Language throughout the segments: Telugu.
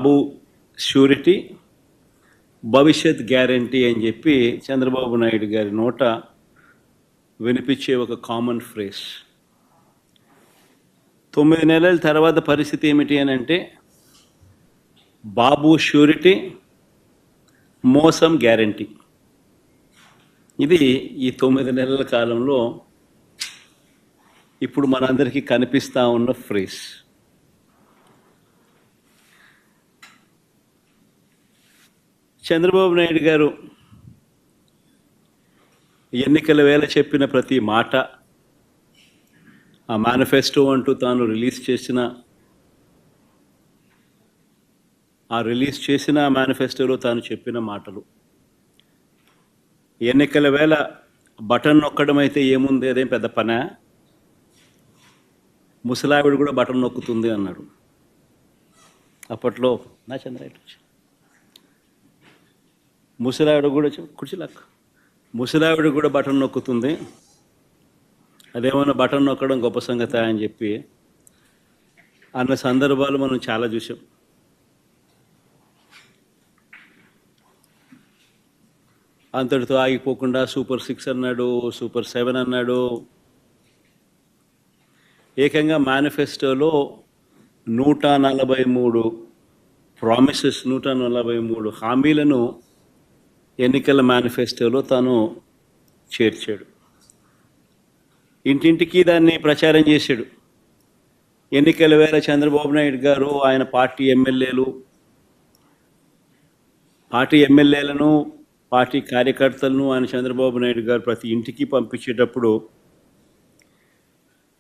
బాబు ష్యూరిటీ, భవిష్యత్ గ్యారంటీ అని చెప్పి చంద్రబాబు నాయుడు గారి నోట వినిపించే ఒక కామన్ ఫ్రేజ్. 9 నెలల తర్వాత పరిస్థితి ఏమిటి అని అంటే బాబు ష్యూరిటీ, మోసం గ్యారంటీ. ఇది ఈ 9 నెలల కాలంలో ఇప్పుడు మనందరికీ కనిపిస్తూ ఉన్న ఫ్రేజ్. చంద్రబాబు నాయుడు గారు ఎన్నికల వేళ చెప్పిన ప్రతి మాట, ఆ మేనిఫెస్టో అంటూ తాను రిలీజ్ చేసిన మేనిఫెస్టోలో తాను చెప్పిన మాటలు, ఎన్నికల వేళ బటన్ నొక్కడం అయితే ఏముంది, అదేం పెద్ద పనా, ముసలావిడ కూడా బటన్ నొక్కుతుంది అన్నాడు అప్పట్లో. నా చంద్రాయుడు ముసలావిడ కూడా కుర్చీలాక్ ముసలావిడ కూడా బటన్ నొక్కుతుంది, అదేమన్నా బటన్ నొక్కడం గొప్ప సంగతి అని చెప్పి అన్న సందర్భాలు మనం చాలా చూసాం. అంతటితో ఆగిపోకుండా సూపర్ 6 అన్నాడు, సూపర్ 7 అన్నాడు. ఏకంగా మేనిఫెస్టోలో 143 ప్రామిసెస్, 143 హామీలను ఎన్నికల మేనిఫెస్టోలో తాను చేర్చాడు. ఇంటింటికి దాన్ని ప్రచారం చేశాడు. ఎన్నికల వేళ చంద్రబాబు నాయుడు గారు ఆయన పార్టీ ఎమ్మెల్యేలను పార్టీ కార్యకర్తలను ఆయన చంద్రబాబు నాయుడు గారు ప్రతి ఇంటికి పంపించేటప్పుడు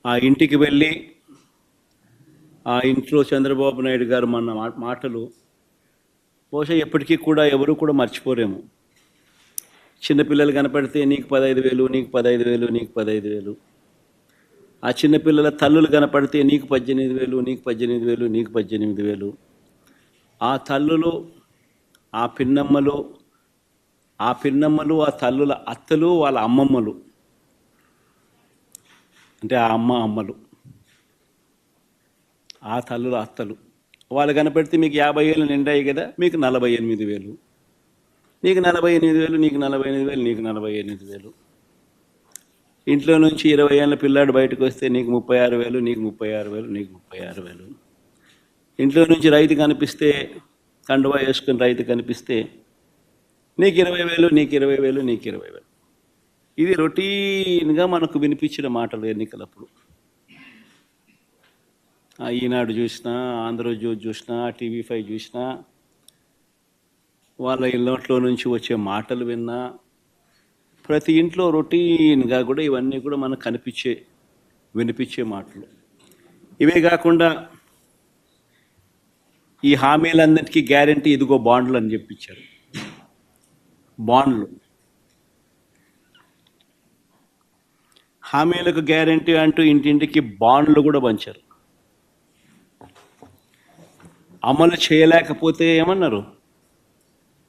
ఆ ఇంటికి వెళ్ళి ఆ ఇంట్లో చంద్రబాబు నాయుడు గారు మన మాటలు బహుశా ఎప్పటికీ కూడా ఎవరు కూడా మర్చిపోరేమో. చిన్నపిల్లలు కనపడితే నీకు 15,000, నీకు 15,000, నీకు 15,000. ఆ చిన్నపిల్లల తల్లులు కనపడితే నీకు 18,000, నీకు 18,000, నీకు 18,000. ఆ తల్లులు, ఆ పిన్నమ్మలు, ఆ తల్లుల అత్తలు, వాళ్ళ అమ్మమ్మలు, అంటే ఆ అమ్మలు, ఆ తల్లుల అత్తలు, వాళ్ళు కనపడితే మీకు 50,000 నిండాయి కదా, మీకు 48,000, నీకు 48,000, నీకు 48,000, నీకు 48,000. ఇంట్లో నుంచి 20 ఏళ్ళ పిల్లాడు బయటకు వస్తే నీకు 36,000, నీకు 36,000, నీకు 36,000. ఇంట్లో నుంచి రైతు కనిపిస్తే, కండువా వేసుకుని రైతు కనిపిస్తే నీకు 20,000, నీకు 20,000, నీకు 20,000. ఇది రొటీన్గా మనకు వినిపించిన మాటలు ఎన్నికలప్పుడు. ఈనాడు చూసినా, ఆంధ్రజ్యోతి చూసినా, TV5 చూసినా, వాళ్ళ ఇళ్ళట్లో నుంచి వచ్చే మాటలు విన్నా, ప్రతి ఇంట్లో రొటీన్గా కూడా ఇవన్నీ కూడా మనకు వినిపించే మాటలు. ఇవే కాకుండా ఈ హామీలన్నిటికీ గ్యారంటీ ఇదిగో బాండ్లు అని చెప్పించారు. బాండ్లు, హామీలకు గ్యారంటీ అంటూ ఇంటింటికి బాండ్లు కూడా పంచారు. అమలు చేయలేకపోతే ఏమన్నారు,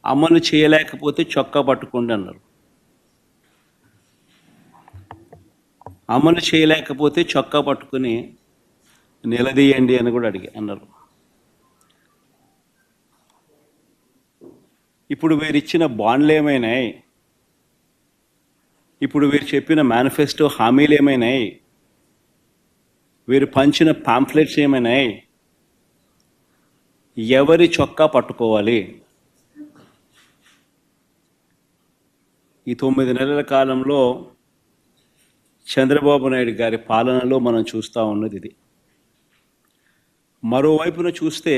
అమలు చేయలేకపోతే చొక్కా పట్టుకోండి అన్నారు. అమలు చేయలేకపోతే చొక్కా పట్టుకుని నిలదీయండి అని కూడా అన్నారు. ఇప్పుడు వీరిచ్చిన బాండ్లు ఏమైనాయి, ఇప్పుడు వీరు చెప్పిన మేనిఫెస్టో హామీలు ఏమైనాయి, వీరు పంచిన పాంఫ్లెట్స్ ఏమైనాయి, ఎవరి చొక్కా పట్టుకోవాలి? ఈ 9 నెలల కాలంలో చంద్రబాబు నాయుడు గారి పాలనలో మనం చూస్తూ ఉన్నది ఇది. మరోవైపున చూస్తే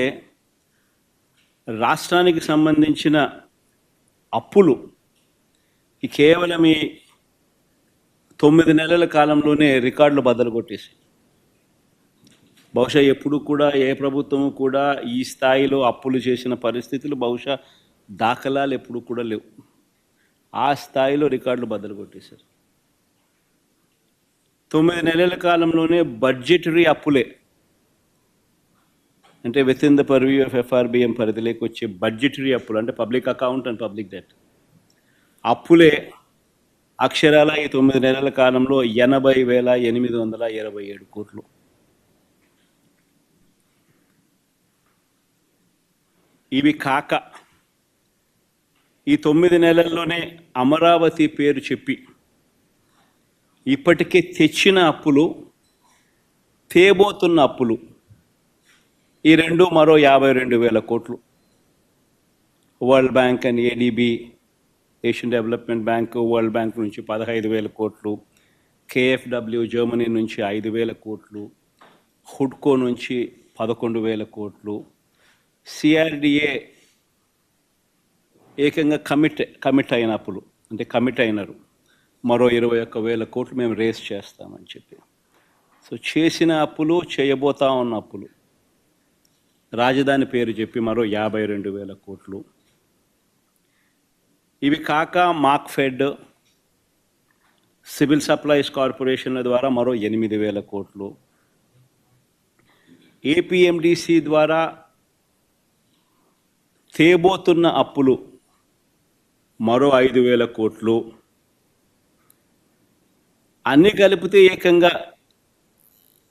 రాష్ట్రానికి సంబంధించిన అప్పులు కేవలం ఈ 9 నెలల కాలంలోనే రికార్డులు బద్దలు కొట్టేసి, బహుశా ఎప్పుడు కూడా ఏ ప్రభుత్వము కూడా ఈ స్థాయిలో అప్పులు చేసిన పరిస్థితులు బహుశా దాఖలాలు ఎప్పుడు కూడా లేవు. ఆ స్థాయిలో రికార్డులు బద్దలు కొట్టేశారు. 9 నెలల కాలంలోనే బడ్జెటరీ అప్పులే, అంటే with in the purview of FRBM పరిధిలోకి వచ్చే బడ్జెటరీ అప్పులు, అంటే public account and public debt అప్పులే అక్షరాల ఈ 9 నెలల కాలంలో 80,827 కోట్లు. ఇవి కాక ఈ 9 నెలల్లోనే అమరావతి పేరు చెప్పి ఇప్పటికే తెచ్చిన అప్పులు, తేబోతున్న అప్పులు, ఈ రెండు మరో 52,000 కోట్లు. World bank and ADB, Asian development bank, world bank నుంచి 15,000 కోట్లు, కేఎఫ్డబ్ల్యూ జర్మనీ నుంచి 5,000 కోట్లు, హుడ్కో నుంచి 11,000 కోట్లు, సిఆర్డిఏ ఏకంగా కమిట్ అయిన అప్పులు, అంటే కమిట్ అయినారు, మరో 21,000 కోట్లు మేము రేస్ చేస్తామని చెప్పి. సో చేసిన అప్పులు, చేయబోతా ఉన్న అప్పులు, రాజధాని పేరు చెప్పి మరో 52,000 కోట్లు. ఇవి కాక మార్క్ఫెడ్, సివిల్ సప్లైస్ కార్పొరేషన్ల ద్వారా మరో 8,000 కోట్లు, ఏపీఎండిసి ద్వారా తేబోతున్న అప్పులు మరో 5,000 కోట్లు. అన్నీ కలిపితే ఏకంగా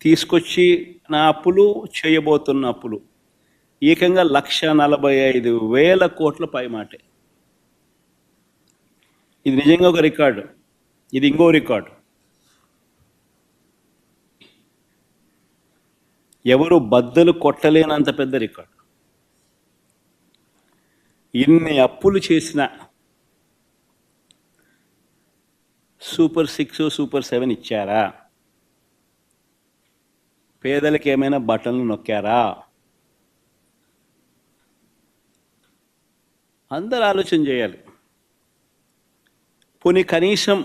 తీసుకొచ్చి నా అప్పులు, చేయబోతున్న అప్పులు ఏకంగా 1,45,000 కోట్ల పైమాటే. ఇది నిజంగా ఒక రికార్డు. ఇది ఇంకో రికార్డు. ఎవరు బద్దలు కొట్టలేనంత పెద్ద రికార్డు. ఇన్ని అప్పులు చేసిన సూపర్ 6, సూపర్ 7 ఇచ్చారా? పేదలకు ఏమైనా బటన్లు నొక్కారా? అందరూ ఆలోచన చేయాలి. పోనీ కనీసం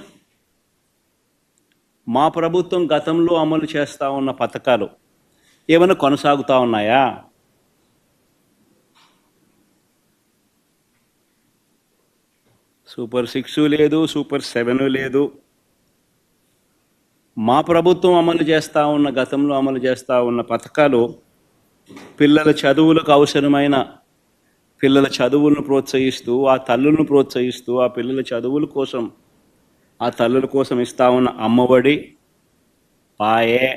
మా ప్రభుత్వం గతంలో అమలు చేస్తూ ఉన్న పథకాలు ఏమైనా కొనసాగుతూ ఉన్నాయా? సూపర్ 6 లేదు, సూపర్ 7 లేదు. మా ప్రభుత్వం అమలు చేస్తూ ఉన్న, గతంలో అమలు చేస్తూ ఉన్న పథకాలు పిల్లల చదువులకు అవసరమైన పిల్లల చదువులను ప్రోత్సహిస్తూ, ఆ తల్లులను ప్రోత్సహిస్తూ, ఆ పిల్లల చదువుల కోసం, ఆ తల్లుల కోసం ఇస్తూ ఉన్న అమ్మఒడి పాయే,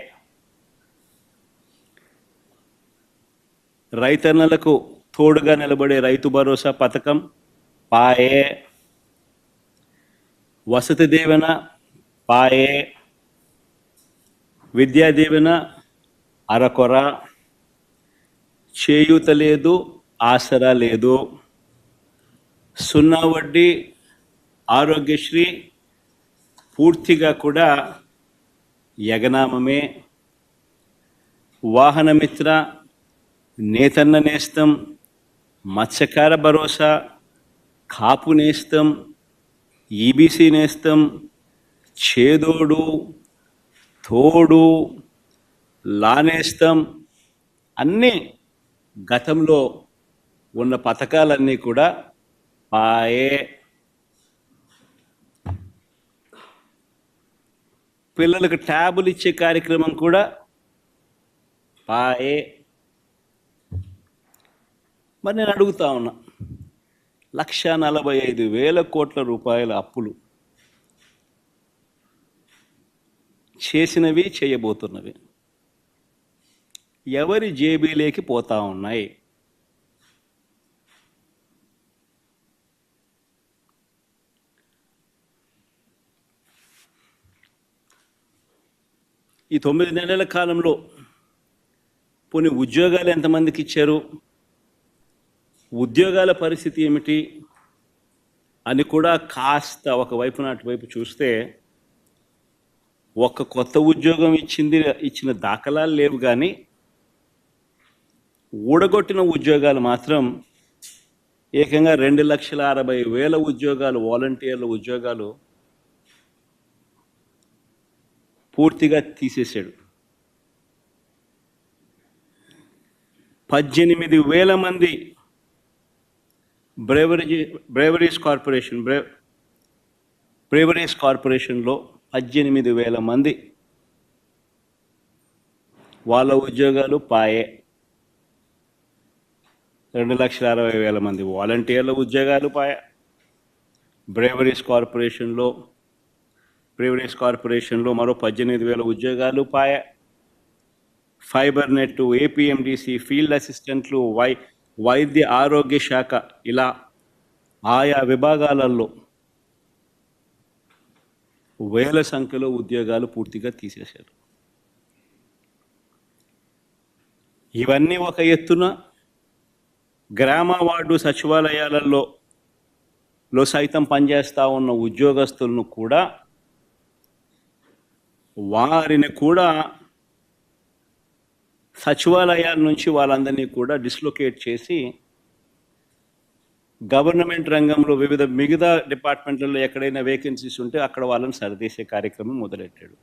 రైతన్నలకు తోడుగా నిలబడే రైతు భరోసా పథకం పాయే, వసతి దీవెన పాయే, విద్యా దీవెన అరకొర, చేయూత లేదు, ఆసరా లేదు, 0 వడ్డీ ఆరోగ్యశ్రీ పూర్తిగా కూడా యగనామమే, వాహనమిత్ర, నేతన్న నేస్తం, మత్స్యకార భరోసా, కాపు నేస్తం, ఈబీసీ నేస్తం, చేదోడు, తోడు, లానేస్తం, అన్నీ గతంలో ఉన్న పథకాలన్నీ కూడా పాయే. పిల్లలకు ట్యాబులు ఇచ్చే కార్యక్రమం కూడా పాయే. మరి నేను అడుగుతా ఉన్నా, 1,45,000 కోట్ల రూపాయల అప్పులు చేసినవి, చేయబోతున్నవి ఎవరి జేబీలోకి పోతా ఉన్నాయి? ఈ 9 నెలల కాలంలో పోనీ ఉద్యోగాలు ఎంతమందికి ఇచ్చారు, ఉద్యోగాల పరిస్థితి ఏమిటి అని కూడా కాస్త ఒకవైపు అటువైపు చూస్తే, ఒక్క కొత్త ఉద్యోగం ఇచ్చిన దాఖలాలు లేవు, కానీ ఊడగొట్టిన ఉద్యోగాలు మాత్రం ఏకంగా 2,60,000 ఉద్యోగాలు, వాలంటీర్ల ఉద్యోగాలు పూర్తిగా తీసేశాడు. 18,000 మంది బ్రేవరీస్ కార్పొరేషన్లో 18,000 మంది వాళ్ళ ఉద్యోగాలు పాయే. 2,60,000 మంది వాలంటీర్ల ఉద్యోగాలు పాయే. బ్రేవరీస్ కార్పొరేషన్లో మరో 18,000 ఉద్యోగాలు పాయే. ఫైబర్ నెట్, ఏపీఎండిసి, ఫీల్డ్ అసిస్టెంట్లు, వైద్య ఆరోగ్య శాఖ ఇలా ఆయా విభాగాలలో వేల సంఖ్యలో ఉద్యోగాలు పూర్తిగా తీసేశారు. ఇవన్నీ ఒక ఎత్తున గ్రామ వార్డు సచివాలయాలలో సైతం పనిచేస్తూ ఉన్న ఉద్యోగస్తులను కూడా వారిని కూడా సచివాలయాల నుంచి వాళ్ళందరినీ కూడా డిస్లొకేట్ చేసి గవర్నమెంట్ రంగంలో మిగతా డిపార్ట్మెంట్లలో ఎక్కడైనా వేకెన్సీస్ ఉంటే అక్కడ వాళ్ళని సరిదీసే కార్యక్రమం మొదలెట్టాడు.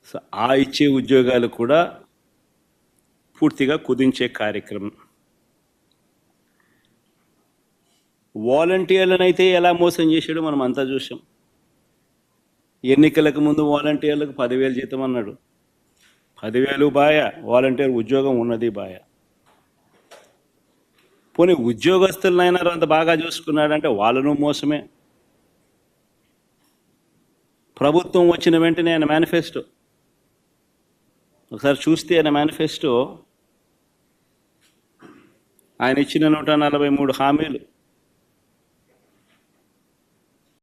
సో ఆ ఇచ్చే ఉద్యోగాలు కూడా పూర్తిగా కుదించే కార్యక్రమం. వాలంటీర్లను అయితే ఎలా మోసం చేశాడో మనం అంతా చూసాం. ఎన్నికలకు ముందు వాలంటీర్లకు 10,000 జీతం అన్నాడు. 10,000 బాయ, వాలంటీర్ ఉద్యోగం ఉన్నది బాయ. పోనీ ఉద్యోగస్తులనైనా అంత బాగా చూసుకున్నాడంటే వాళ్ళను మోసమే. ప్రభుత్వం వచ్చిన వెంటనే ఆయన మేనిఫెస్టో ఒకసారి చూస్తే ఆయన మేనిఫెస్టో ఆయన ఇచ్చిన 143 హామీలు